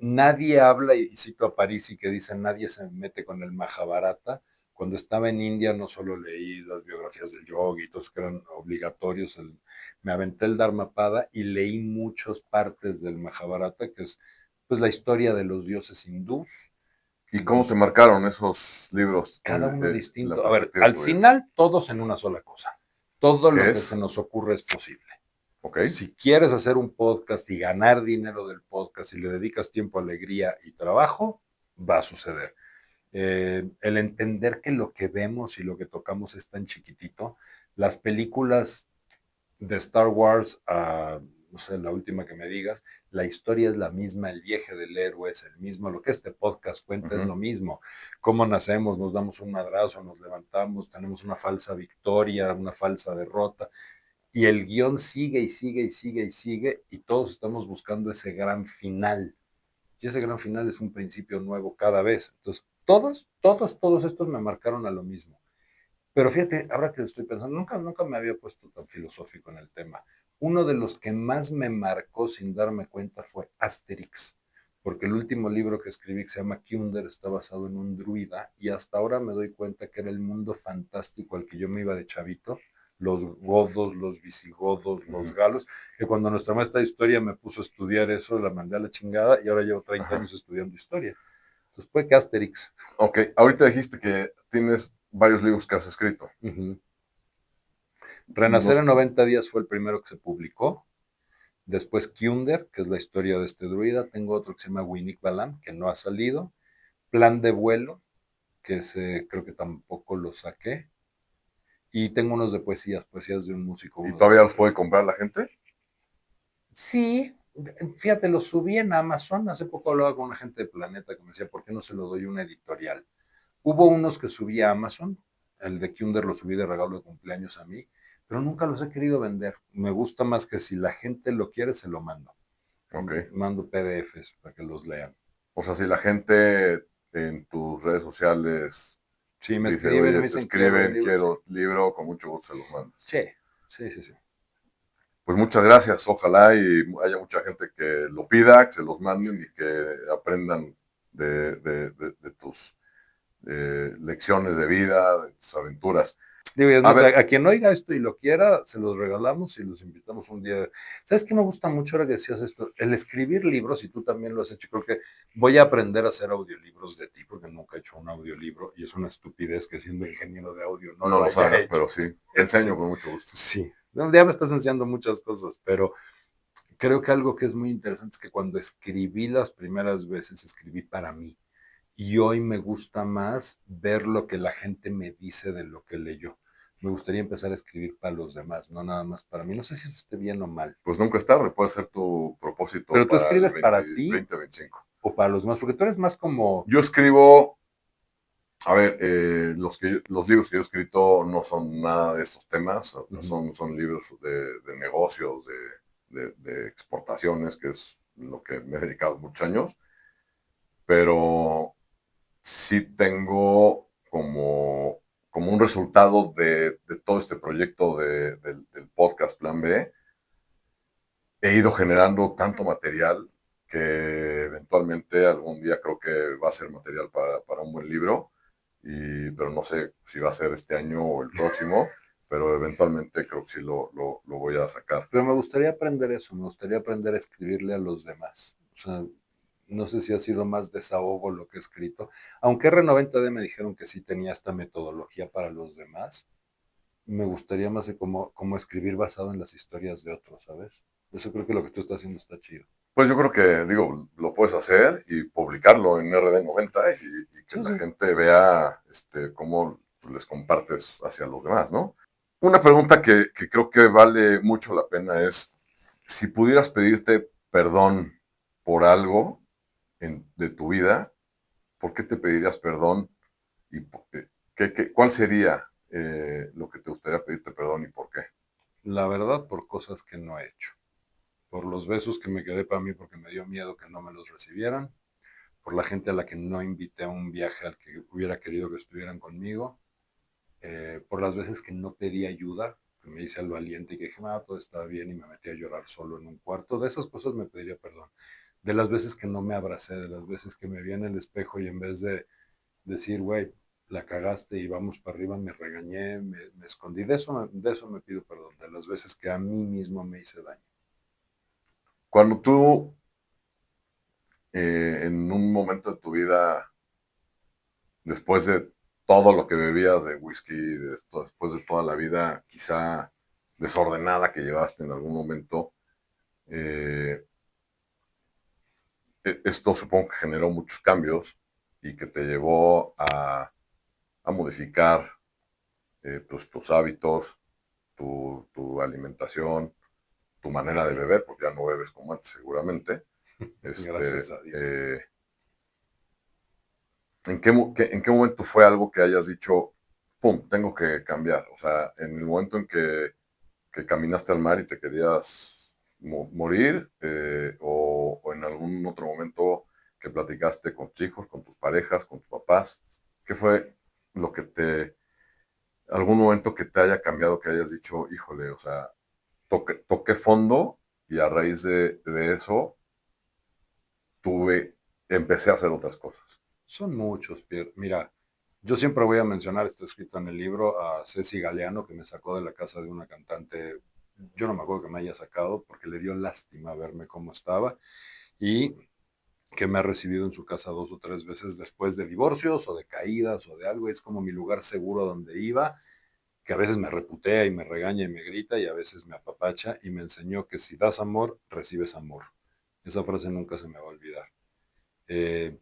Nadie habla, y cito a París y que dice, nadie se mete con el Mahabharata. Cuando estaba en India no solo leí las biografías del yogi, todos que eran obligatorios, me aventé el Dharmapada y leí muchas partes del Mahabharata, que es pues la historia de los dioses hindús. ¿Y cómo te Entonces, marcaron esos libros, cada uno la distinto. A ver, perspectiva de al tu vida? final todos en una sola cosa. Todo ¿Qué lo que se es? nos ocurre es posible. ¿Ok? Si quieres hacer un podcast y ganar dinero del podcast y le dedicas tiempo, alegría y trabajo, va a suceder. El entender que lo que vemos y lo que tocamos es tan chiquitito. Las películas de Star Wars, no sé, la última que me digas, la historia es la misma, el viaje del héroe es el mismo, lo que este podcast cuenta es Ujú. lo mismo. Cómo nacemos, nos damos un madrazo, nos levantamos, tenemos una falsa victoria, una falsa derrota, y el guión sigue y sigue y sigue y sigue, y todos estamos buscando ese gran final. Y ese gran final es un principio nuevo cada vez. Entonces, todos estos me marcaron a lo mismo. Pero fíjate, ahora que lo estoy pensando, nunca me había puesto tan filosófico en el tema. Uno de los que más me marcó sin darme cuenta fue Asterix, porque el último libro que escribí, que se llama Kinder, está basado en un druida y hasta ahora me doy cuenta que era el mundo fantástico al que yo me iba de chavito, los godos, los visigodos, los Ujú. galos, que cuando nuestra maestra de historia me puso a estudiar eso, la mandé a la chingada y ahora llevo 30 Ajá. años estudiando historia. Entonces fue que Asterix. Ok, ahorita dijiste que tienes varios libros que has escrito. Uh -huh. Renacer Los, en 90 días fue el primero que se publicó. Después Kinder, que es la historia de este druida. Tengo otro que se llama Winnick Balan, que no ha salido. Plan de vuelo, que ese creo que tampoco lo saqué. Y tengo unos de poesías de un músico, ¿Y uno de todavía mis los puede ídolos. comprar la gente? Sí, fíjate, lo subí en Amazon. Hace poco hablaba con una gente de Planeta que me decía, ¿por qué no se lo doy a una editorial? Hubo unos que subí a Amazon, el de Kinder lo subí de regalo de cumpleaños a mí, pero nunca los he querido vender. Me gusta más que si la gente lo quiere, se lo mando. Ok. Mando PDFs para que los lean. O sea, si la gente en tus redes sociales Sí, me dice, escriben y oye, me te dicen, quiero el escriben, libro, sí. quiero libro, con mucho gusto se los mandas. Sí, sí, sí, sí. Pues muchas gracias. Ojalá y haya mucha gente que lo pida, que se los manden y que aprendan de tus lecciones de vida, de tus aventuras. Digo, y es A más, ver, a quien oiga esto y lo quiera, se los regalamos y los invitamos un día. ¿Sabes qué me gusta mucho ahora que decías esto? El escribir libros, y tú también lo has hecho. Creo que voy a aprender a hacer audiolibros de ti, porque nunca he hecho un audiolibro y es una estupidez que siendo ingeniero de audio no no lo los haya hagas, hecho. pero sí, te enseño con mucho gusto. Sí, no, ya me estás enseñando muchas cosas, pero creo que algo que es muy interesante es que cuando escribí las primeras veces, escribí para mí. Y hoy me gusta más ver lo que la gente me dice de lo que leyó. Me gustaría empezar a escribir para los demás, no nada más para mí. No sé si eso esté bien o mal, Pues nunca es tarde, puede ser tu propósito pero tú para el escribes para ti 2025. o para los demás, porque tú eres más como, Yo escribo, a ver, los libros que yo he escrito no son nada de estos temas, ujú, son libros de negocios, de exportaciones, que es lo que me he dedicado muchos años, pero sí tengo como un resultado de todo este proyecto del podcast Plan B. He ido generando tanto material que eventualmente algún día creo que va a ser material para un buen libro, pero no sé si va a ser este año o el próximo, pero eventualmente creo que sí lo voy a sacar. pero me gustaría aprender eso, me gustaría aprender a escribirle a los demás. O sea, no sé si ha sido más desahogo lo que he escrito, aunque R90D me dijeron que sí tenía esta metodología para los demás. Me gustaría más de cómo escribir basado en las historias de otros, ¿sabes? Eso creo que lo que tú estás haciendo está chido. Pues yo creo que, digo, lo puedes hacer y publicarlo en RD90 y que Sí, la sí. gente vea cómo les compartes hacia los demás, ¿no? Una pregunta que creo que vale mucho la pena es, si pudieras pedirte perdón por algo de tu vida, ¿por qué te pedirías perdón? ¿Y cuál sería lo que te gustaría pedirte perdón y por qué? La verdad, por cosas que no he hecho. Por los besos que me quedé para mí porque me dio miedo que no me los recibieran. Por la gente a la que no invité a un viaje al que hubiera querido que estuvieran conmigo. Por las veces que no pedí ayuda, que me hice al valiente y que dije, todo está bien y me metí a llorar solo en un cuarto. De esas cosas me pediría perdón. De las veces que no me abracé, de las veces que me vi en el espejo y en vez de decir, güey, la cagaste y vamos para arriba, me regañé, me escondí. De eso me pido perdón, de las veces que a mí mismo me hice daño. Cuando tú, en un momento de tu vida, después de todo lo que bebías de whisky, después de toda la vida quizá desordenada que llevaste en algún momento, eh, esto supongo que generó muchos cambios y que te llevó a modificar pues, tus hábitos, tu alimentación, tu manera de beber, porque ya no bebes como antes seguramente. Gracias Este, a Dios. eh, ¿en qué momento fue algo que hayas dicho, pum, tengo que cambiar? O sea, en el momento en que caminaste al mar y te querías morir, o en algún otro momento que platicaste con tus hijos, con tus parejas, con tus papás, ¿qué fue lo que algún momento que te haya cambiado, que hayas dicho, híjole, o sea, toqué fondo y a raíz de eso empecé a hacer otras cosas? Son muchos, Pierre. Mira, yo siempre voy a mencionar, está escrito en el libro, a Ceci Galeano, que me sacó de la casa de una cantante, yo no me acuerdo que me haya sacado, porque le dio lástima verme cómo estaba, y que me ha recibido en su casa 2 o 3 veces después de divorcios o de caídas o de algo. Es como mi lugar seguro donde iba, que a veces me reputea y me regaña y me grita y a veces me apapacha y me enseñó que si das amor, recibes amor. Esa frase nunca se me va a olvidar. Eh,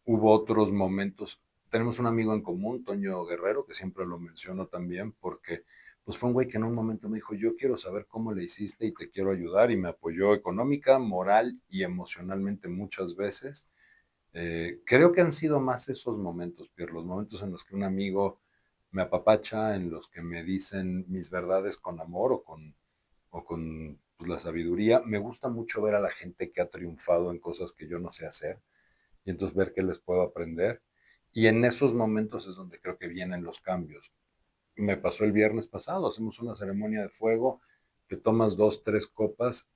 Hubo otros momentos. Tenemos un amigo en común, Toño Guerrero, que siempre lo menciono también, porque pues fue un güey que en un momento me dijo, yo quiero saber cómo le hiciste y te quiero ayudar, y me apoyó económica, moral y emocionalmente muchas veces. Creo que han sido más esos momentos, Pierre, los momentos en los que un amigo me apapacha, en los que me dicen mis verdades con amor o con pues la sabiduría. Me gusta mucho ver a la gente que ha triunfado en cosas que yo no sé hacer y entonces ver qué les puedo aprender. Y en esos momentos es donde creo que vienen los cambios. Me pasó el viernes pasado, hacemos una ceremonia de fuego, que tomas 2, 3 copas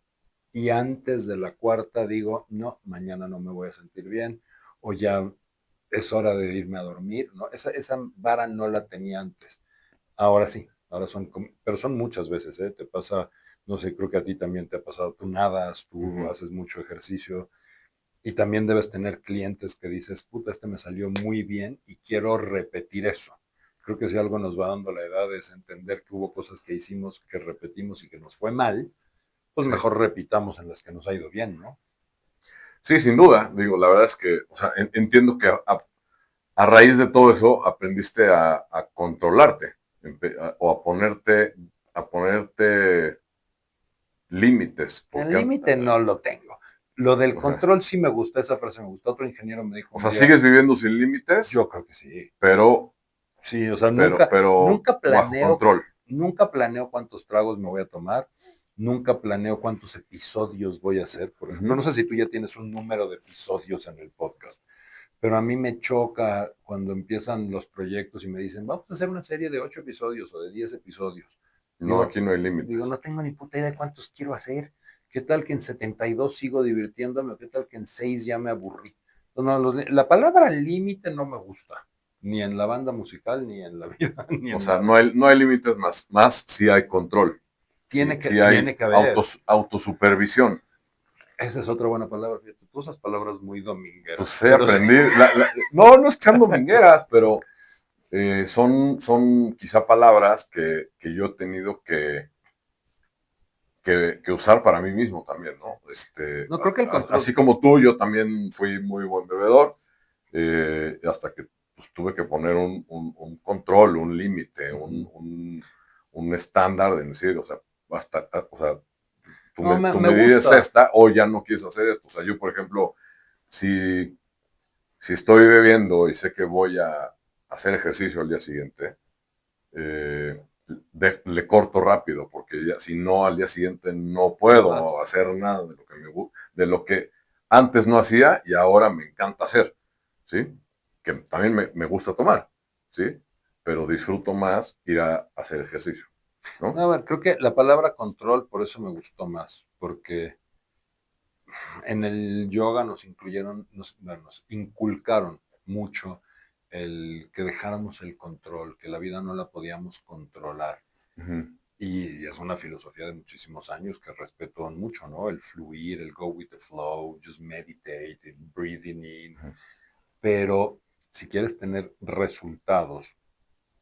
y antes de la cuarta digo, no, mañana no me voy a sentir bien o ya es hora de irme a dormir, ¿no? Esa vara no la tenía antes. Ahora sí, ahora son, pero son muchas veces, ¿eh? Te pasa, no sé, creo que a ti también te ha pasado, tú nadas, tú Ujú. haces mucho ejercicio y también debes tener clientes que dices, puta, este me salió muy bien y quiero repetir eso. Creo que si algo nos va dando la edad es entender que hubo cosas que hicimos, que repetimos y que nos fue mal, pues Sí. mejor repitamos en las que nos ha ido bien, ¿no? Sí, sin duda. Digo, la verdad es que, o sea, entiendo que a raíz de todo eso aprendiste a controlarte o a ponerte límites, El porque, límite no lo tengo. Lo del ajá, control sí me gusta, esa frase me gustó. Otro ingeniero me dijo o un sea, día, sigues viviendo sin límites, yo creo que sí. pero, Sí, o sea, pero, nunca, pero nunca bajo planeo, control. nunca planeo cuántos tragos me voy a tomar, nunca planeo cuántos episodios voy a hacer. Por ejemplo, no Ujú. sé si tú ya tienes un número de episodios en el podcast, pero a mí me choca cuando empiezan los proyectos y me dicen, vamos a hacer una serie de 8 episodios o de 10 episodios. No, Digo, aquí no hay digo, límites. no tengo ni puta idea de cuántos quiero hacer. ¿Qué tal que en 72 sigo divirtiéndome o qué tal que en 6 ya me aburrí? No, la palabra límite no me gusta, ni en la banda musical, ni en la vida, ni O en sea, nada. no hay límites más si hay control, si hay Tiene que haber. autosupervisión. Esa es otra buena palabra, fíjate. Tú usas palabras muy Pues domingueras, sé, pero sí. aprendí, no, no es que sean domingueras, pero son quizá palabras que yo he tenido que usar para mí mismo también, ¿no? No creo que el control. Así como tú, yo también fui muy buen bebedor, hasta que pues, tuve que poner un control, un límite, Uh-huh. un estándar de decir, o sea, o sea, No, tu me medida es gusta. esta, o ya no quieres hacer esto. O sea, yo, por ejemplo, si, si estoy bebiendo y sé que voy a hacer ejercicio al día siguiente, eh, le corto rápido, porque ya, si no, al día siguiente no No puedo das. hacer nada de lo que de lo que antes no hacía y ahora me encanta hacer, ¿sí? Que también me gusta tomar, ¿sí? Pero disfruto más ir a hacer ejercicio, No, ¿no? a ver, creo que la palabra control por eso me gustó más, porque en el yoga nos incluyeron, bueno, nos inculcaron mucho el que dejáramos el control, que la vida no la podíamos controlar. Ujú, Y es una filosofía de muchísimos años que respeto mucho, ¿no? El fluir, el go with the flow, just meditate, el breathing in. ujú. Pero si quieres tener resultados,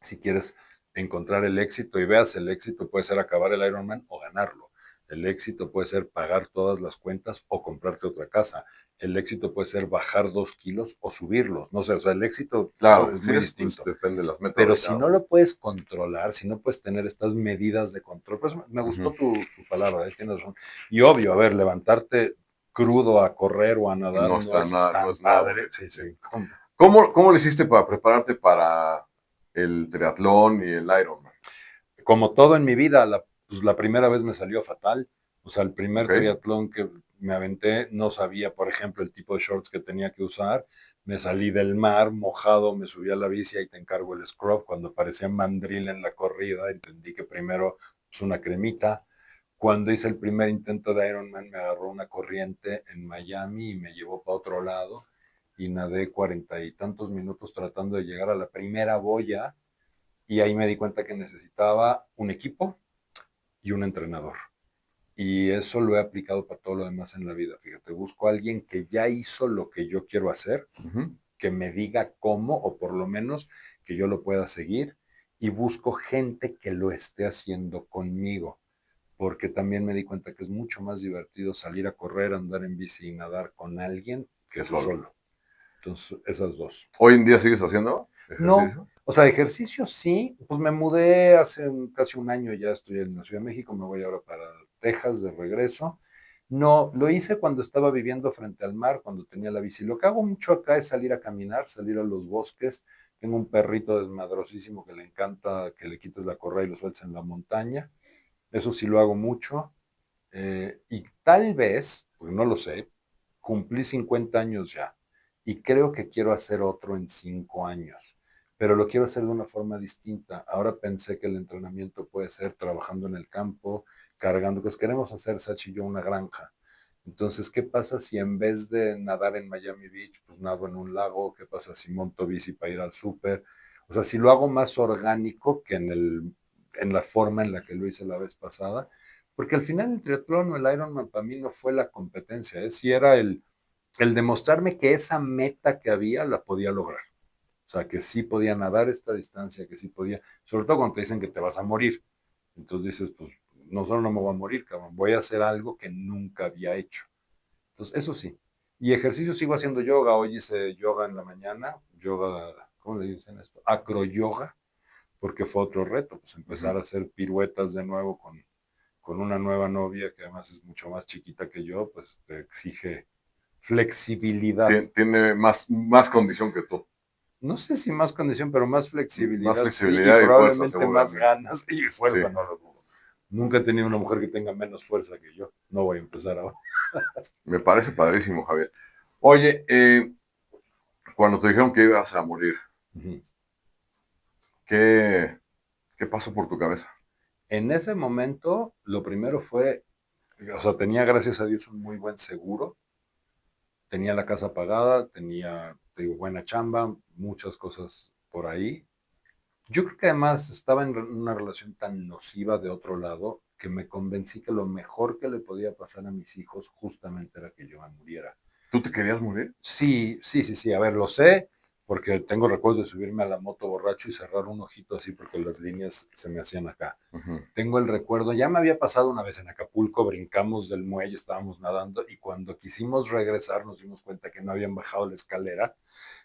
si quieres encontrar el éxito y veas el éxito puede ser acabar el Ironman o ganarlo. El éxito puede ser pagar todas las cuentas o comprarte otra casa. El éxito puede ser bajar 2 kilos o subirlos. No sé, o sea, el éxito Claro, es sí, muy pues, distinto. depende de las metas Pero de si cada no uno. lo puedes controlar, si no puedes tener estas medidas de control, pues me gustó Ujú. tu palabra, tienes razón. Y obvio, a ver, levantarte crudo a correr o a nadar No no está es nada, no tan es nada padre. bonito, Sí, sí. sí. Cómo le hiciste para prepararte para el triatlón y el Ironman? Como todo en mi vida, pues la primera vez me salió fatal. O sea, el ¿Ok? primer triatlón que me aventé, no sabía, por ejemplo, el tipo de shorts que tenía que usar. Me salí del mar mojado, me subí a la bici y te encargo el scrub. Cuando parecía mandril en la corrida, entendí que primero pues una cremita. Cuando hice el primer intento de Ironman, me agarró una corriente en Miami y me llevó para otro lado y nadé 40 y tantos minutos tratando de llegar a la primera boya y ahí me di cuenta que necesitaba un equipo y un entrenador. Y eso lo he aplicado para todo lo demás en la vida. Fíjate, busco a alguien que ya hizo lo que yo quiero hacer, Ujú. que me diga cómo, o por lo menos que yo lo pueda seguir, y busco gente que lo esté haciendo conmigo, porque también me di cuenta que es mucho más divertido salir a correr, andar en bici y nadar con alguien que Que tú solo. solo. Entonces, esas dos. ¿Hoy en día sigues haciendo No, ejercicio? o sea, ejercicio sí, pues me mudé hace casi un año, ya estoy en la Ciudad de México, me voy ahora para Texas de regreso. No, lo hice cuando estaba viviendo frente al mar, cuando tenía la bici. Lo que hago mucho acá es salir a caminar, salir a los bosques. Tengo un perrito desmadrosísimo que le encanta que le quites la correa y lo sueltes en la montaña. Eso sí lo hago mucho. Y tal vez, pues no lo sé, cumplí 50 años ya y creo que quiero hacer otro en 5 años, pero lo quiero hacer de una forma distinta. Ahora pensé que el entrenamiento puede ser trabajando en el campo, cargando, pues queremos hacer, Sachi y yo, una granja. Entonces, ¿qué pasa si en vez de nadar en Miami Beach, pues nado en un lago? ¿Qué pasa si monto bici para ir al súper? O sea, si lo hago más orgánico que en la forma en la que lo hice la vez pasada, porque al final el triatlón o el Ironman para mí no fue la competencia, ¿eh? Sí era el demostrarme que esa meta que había la podía lograr. O sea, que sí podía nadar esta distancia, que sí podía, sobre todo cuando te dicen que te vas a morir. Entonces dices, pues no solo no me voy a morir, cabrón, voy a hacer algo que nunca había hecho. Entonces, eso sí. Y ejercicio sigo haciendo yoga. Hoy hice yoga en la mañana, yoga, ¿cómo le dicen esto? Acroyoga, porque fue otro reto, pues empezar Ujú. a hacer piruetas de nuevo con una nueva novia que además es mucho más chiquita que yo, pues te exige flexibilidad. Tiene más condición que tú. No sé si más condición, pero más Más flexibilidad, sí, y flexibilidad y fuerza, probablemente más seguramente. ganas y Sí, fuerza, no lo dudo. Nunca he tenido una mujer que tenga menos fuerza que yo. No voy a empezar ahora. me parece padrísimo, Javier. Oye, cuando te dijeron que ibas a morir, Ujú. ¿qué, qué pasó por tu cabeza? En ese momento, lo primero fue, o sea, tenía gracias a Dios un muy buen seguro, tenía la casa pagada, tenía, te digo, buena chamba, muchas cosas por ahí. Yo creo que además estaba en una relación tan nociva de otro lado que me convencí que lo mejor que le podía pasar a mis hijos justamente era que yo me muriera. ¿Tú te querías morir? Sí, sí, sí, sí, a ver, lo sé, porque tengo recuerdos de subirme a la moto borracho y cerrar un ojito así porque las líneas se me hacían acá. Ujú. Tengo el recuerdo, ya me había pasado una vez en Acapulco, brincamos del muelle, estábamos nadando y cuando quisimos regresar nos dimos cuenta que no habían bajado la escalera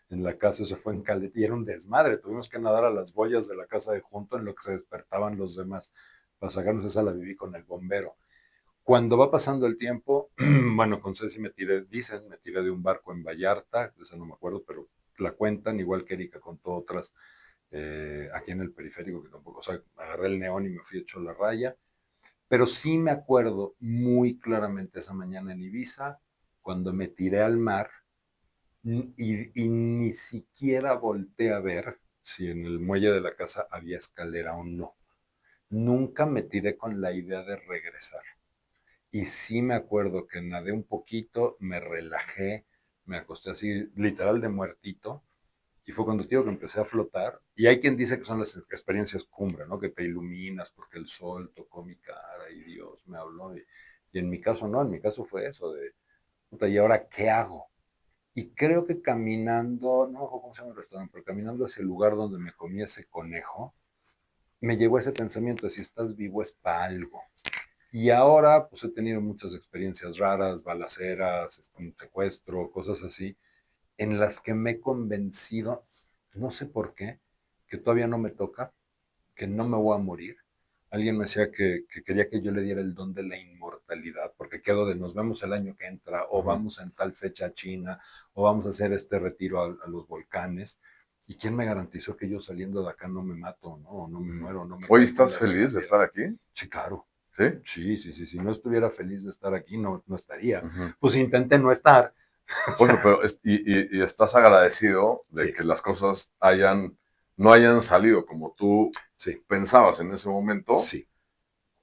en la casa, eso fue en Caleta y era un desmadre, tuvimos que nadar a las boyas de la casa de junto en lo que se despertaban los demás. Para sacarnos esa la viví con el bombero. Cuando va pasando el tiempo, bueno, con Ceci me tiré, dicen, me tiré de un barco en Vallarta, esa no me acuerdo, pero la cuentan, igual que Erika contó otras aquí en el periférico, que tampoco, o sea, agarré el neón y me fui hecho la raya, pero sí me acuerdo muy claramente esa mañana en Ibiza, cuando me tiré al mar y ni siquiera volteé a ver si en el muelle de la casa había escalera o no. Nunca me tiré con la idea de regresar. Y sí me acuerdo que nadé un poquito, me relajé, me acosté así, literal de muertito, y fue cuando, tío, que empecé a flotar. Y hay quien dice que son las experiencias cumbre, ¿no? Que te iluminas porque el sol tocó mi cara y Dios me habló. Y en mi caso no, en mi caso fue eso de, puta, ¿y ahora qué hago? Y creo que caminando, no me acuerdo cómo se llama el restaurante, pero caminando hacia el lugar donde me comí ese conejo, me llegó ese pensamiento de si estás vivo es para algo. Y ahora, pues he tenido muchas experiencias raras, balaceras, un secuestro, cosas así, en las que me he convencido, no sé por qué, que todavía no me toca, que no me voy a morir. Alguien me decía que quería que yo le diera el don de la inmortalidad, porque quedo de nos vemos el año que entra, o Ujú. vamos en tal fecha a China, o vamos a hacer este retiro a los volcanes. ¿Y quién me garantizó que yo saliendo de acá no me mato, no? O no me Ujú. muero, no me Oye, caigo en ¿estás la feliz de regadera? estar aquí? Sí, claro. ¿Sí? Sí, sí, sí. Si no estuviera feliz de estar aquí, no, no estaría. Ujú. Pues intenté no estar. O Por eso, sea, pero y estás agradecido de sí, que las cosas no hayan salido como tú sí, pensabas en ese momento. sí.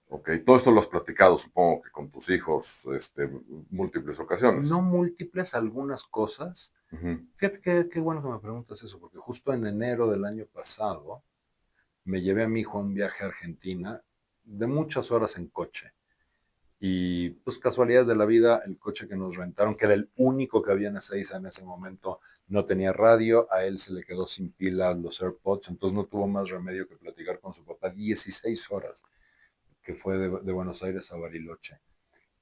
Ok, todo esto lo has platicado, supongo que con tus hijos, múltiples ocasiones. No múltiples algunas cosas. Ujú. Fíjate qué bueno que me preguntas eso, porque justo en enero del año pasado me llevé a mi hijo a un viaje a Argentina de muchas horas en coche. Y pues casualidades de la vida, el coche que nos rentaron, que era el único que había en Ezeiza en ese momento, no tenía radio, a él se le quedó sin pila los AirPods, entonces no tuvo más remedio que platicar con su papá 16 horas, que fue de Buenos Aires a Bariloche.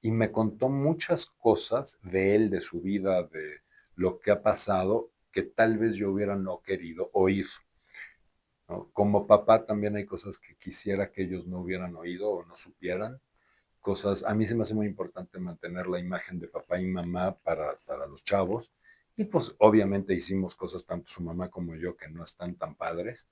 Y me contó muchas cosas de él, de su vida, de lo que ha pasado, que tal vez yo hubiera no querido oír, ¿no? Como papá también hay cosas que quisiera que ellos no hubieran oído o no supieran. Cosas, a mí se me hace muy importante mantener la imagen de papá y mamá para los chavos. Y pues obviamente hicimos cosas, tanto su mamá como yo, que no están tan padres,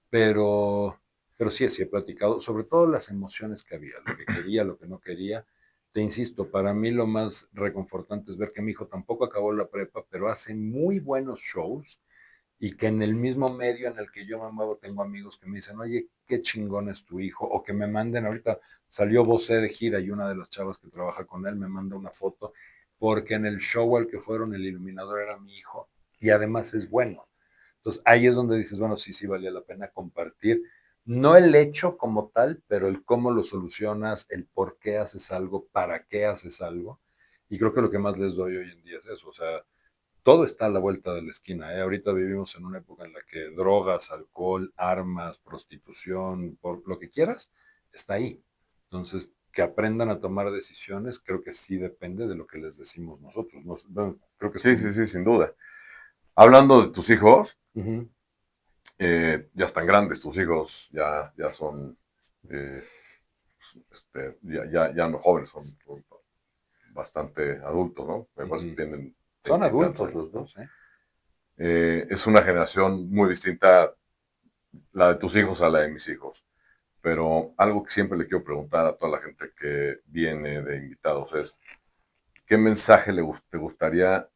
pero, pero sí, sí he platicado, sobre todo las emociones que había, lo que quería, lo que no quería. te insisto, para mí lo más reconfortante es ver que mi hijo tampoco acabó la prepa, pero hace muy buenos shows y que en el mismo medio en el que yo me muevo tengo amigos que me dicen, oye, qué chingón es tu hijo, o que me manden, ahorita salió Bosé de gira y una de las chavas que trabaja con él me manda una foto, porque en el show al que fueron el iluminador era mi hijo y además es bueno. Entonces ahí es donde dices, bueno, sí, sí, valía la pena compartir. No el hecho como tal, pero el cómo lo solucionas, el por qué haces algo, para qué haces algo. Y creo que lo que más les doy hoy en día es eso. O sea, todo está a la vuelta de la esquina, ¿eh? Ahorita vivimos en una época en la que drogas, alcohol, armas, prostitución, por lo que quieras, está ahí. Entonces, que aprendan a tomar decisiones, creo que sí depende de lo que les decimos nosotros. Bueno, creo que es Sí, sí, como... sí, sin duda. Hablando de tus hijos, Ujú, ya están grandes tus hijos, ya son, eh, ya no jóvenes, son bastante adultos, ¿no? Me parece que ujú. tienen Son veintitantos adultos años, los ¿no? dos, ¿eh? Es una generación muy distinta, la de tus hijos a la de mis hijos. Pero algo que siempre le quiero preguntar a toda la gente que viene de invitados es, ¿qué mensaje te gustaría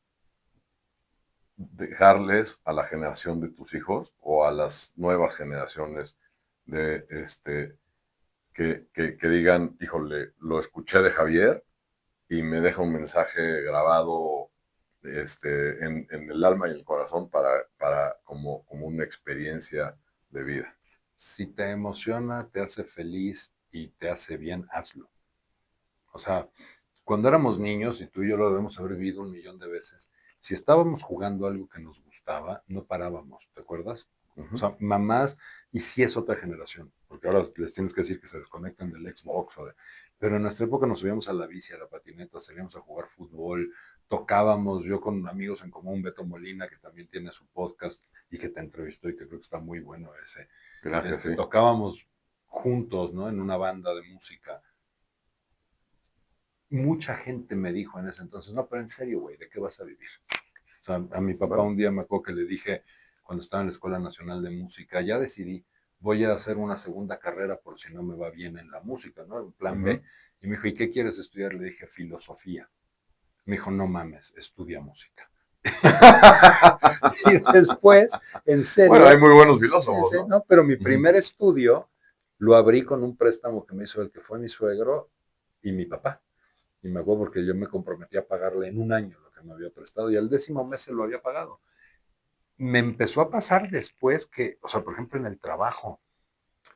dejarles a la generación de tus hijos o a las nuevas generaciones de que digan, híjole, lo escuché de Javier y me deja un mensaje grabado en el alma y el corazón para como una experiencia de vida? Si te emociona, te hace feliz y te hace bien, hazlo. O sea, cuando éramos niños, y tú y yo lo debemos haber vivido un millón de veces, si estábamos jugando algo que nos gustaba, no parábamos, ¿te acuerdas? O Ujú. sea, mamás, y sí es otra generación, porque ahora les tienes que decir que se desconectan del Xbox, pero en nuestra época nos subíamos a la bici, a la patineta, salíamos a jugar fútbol, tocábamos, yo con amigos en común, Beto Molina, que también tiene su podcast y que te entrevistó y que creo que está muy bueno ese, Gracias, sí. tocábamos juntos, ¿no? En una banda de música. Mucha gente me dijo en ese entonces, no, pero en serio, güey, ¿de qué vas a vivir? O sea, a mi papá Bueno, un día me acuerdo que le dije, cuando estaba en la Escuela Nacional de Música, ya decidí, voy a hacer una segunda carrera por si no me va bien en la música, ¿no? Un plan B. ujú. Y me dijo, ¿y qué quieres estudiar? Le dije, filosofía. Me dijo, no mames, estudia música. Y después, en Bueno, hay serio, muy buenos sí, filósofos, sí, ¿no? no, pero mi Ujú. primer estudio lo abrí con un préstamo que me hizo el que fue mi suegro y mi papá. Y me acuerdo porque yo me comprometí a pagarle en un año lo que me había prestado y al 10º mes se lo había pagado. Me empezó a pasar después que, o sea, por ejemplo, en el trabajo,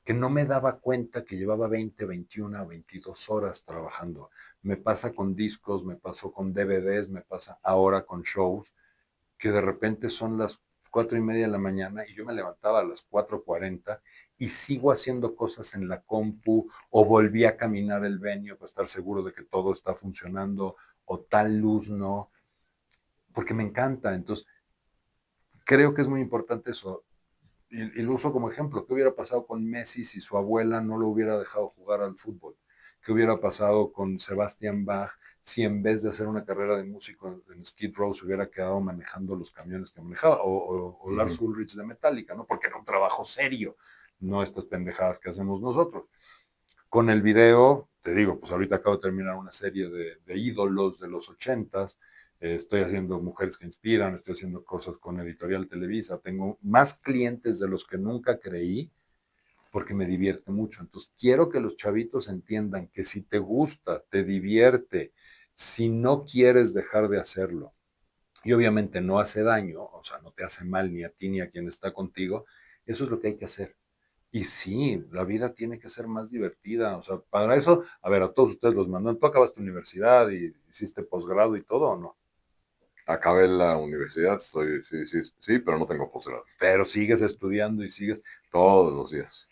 que no me daba cuenta que llevaba 20, 21 o 22 horas trabajando. Me pasa con discos, me pasó con DVDs, me pasa ahora con shows, que de repente son las 4:30 de la mañana y yo me levantaba a las 4:40 y sigo haciendo cosas en la compu o volví a caminar el venio para estar seguro de que todo está funcionando o tal luz no, porque me encanta. Entonces, creo que es muy importante eso. Y lo uso como ejemplo. ¿Qué hubiera pasado con Messi si su abuela no lo hubiera dejado jugar al fútbol? ¿Qué hubiera pasado con Sebastian Bach si en vez de hacer una carrera de músico en Skid Row se hubiera quedado manejando los camiones que manejaba? O Lars Ujú. Ulrich de Metallica, ¿no? Porque era un trabajo serio, no estas pendejadas que hacemos nosotros. Con el video, te digo, pues ahorita acabo de terminar una serie de ídolos de los 80s. Estoy haciendo Mujeres que Inspiran, estoy haciendo cosas con Editorial Televisa, tengo más clientes de los que nunca creí porque me divierte mucho. Entonces, quiero que los chavitos entiendan que si te gusta, te divierte, si no quieres dejar de hacerlo, y obviamente no hace daño, o sea, no te hace mal ni a ti ni a quien está contigo, eso es lo que hay que hacer. Y sí, la vida tiene que ser más divertida. O sea, para eso, a ver, a todos ustedes los mandan. ¿Tú acabaste universidad y hiciste posgrado y todo o no? Acabé la universidad, sí, sí, sí, pero no tengo posgrado. Pero sigues estudiando y sigues, Todos los días.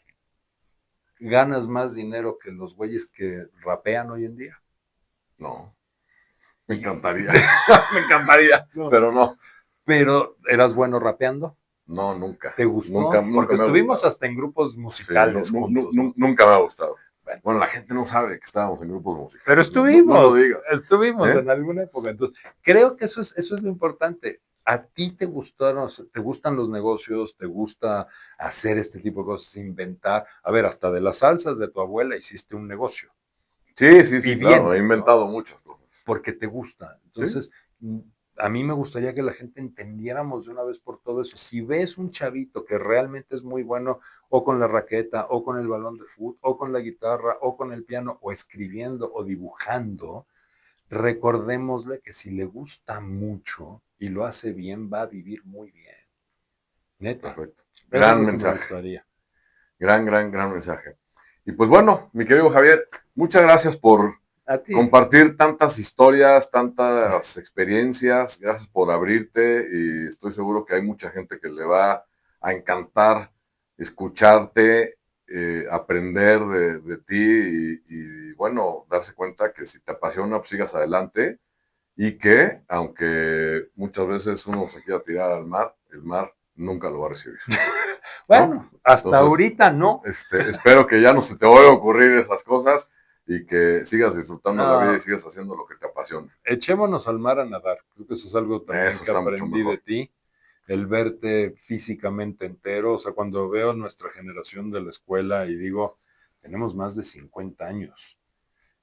ganas más dinero que los güeyes que rapean hoy en día. No, me Y, encantaría, me encantaría, no, pero no, pero eras bueno rapeando. no, nunca, ¿Te nunca, gustó? nunca Porque me ha estuvimos gustado. hasta en grupos Sí, musicales juntos, ¿no? nunca me ha gustado. Bueno, Bueno, la gente no sabe que estábamos en grupos pero musicales, no lo estuvimos, digas. estuvimos ¿Eh? en alguna época. Entonces, creo que eso es lo importante. ¿A ti te gustaron, te gustan los negocios? ¿Te gusta hacer este tipo de cosas, inventar? A ver, hasta de las salsas de tu abuela hiciste un negocio. Sí, sí, Y sí, bien, claro, he ¿no? inventado muchas cosas. Porque te gusta. ¿Sí? Entonces, a mí me gustaría que la gente entendiéramos de una vez por todo eso. Si ves un chavito que realmente es muy bueno o con la raqueta, o con el balón de fútbol, o con la guitarra, o con el piano, o escribiendo, o dibujando, recordémosle que si le gusta mucho y lo hace bien, va a vivir muy bien. Neta. Perfecto. Eso es Gran lo que me mensaje. gustaría. Gran, gran, gran mensaje. Y pues bueno, mi querido Javier, muchas gracias por A ti. compartir tantas historias, tantas experiencias. Gracias por abrirte y estoy seguro que hay mucha gente que le va a encantar escucharte, aprender de ti y, bueno, darse cuenta que si te apasiona, pues sigas adelante y que aunque muchas veces uno se quiera tirar al mar, el mar nunca lo va a recibir, ¿no? Bueno, hasta Entonces, ahorita no. espero que ya no se te vaya a ocurrir esas cosas y que sigas disfrutando la vida y No, sigas haciendo lo que te apasiona. echémonos al mar a nadar. Creo que eso es algo también Eso que está mucho aprendí de mejor. ti, el verte físicamente entero. O sea, cuando veo nuestra generación de la escuela y digo, tenemos más de 50 años.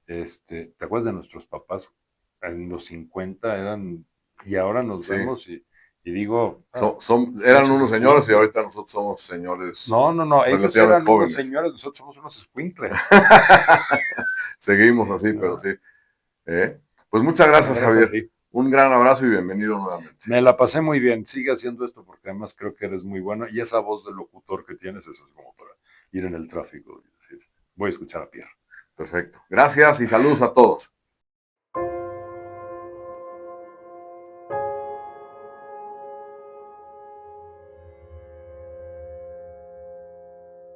¿Te acuerdas de nuestros papás? En los 50 eran, y ahora nos Sí, vemos y digo, eran pinches unos señores y escuincles. ahorita nosotros somos señores No, no, no, ellos relativamente eran unos jóvenes. señores, nosotros somos unos escuincles. Seguimos así, pero No, sí. ¿Eh? Pues muchas no, gracias, gracias a Javier. ti. Un gran abrazo y bienvenido nuevamente. Me la pasé muy bien. Sigue haciendo esto porque además creo que eres muy bueno. Y esa voz de locutor que tienes, eso es como para ir en el tráfico y decir, voy a escuchar a Pierre. Perfecto. Gracias y saludos a todos.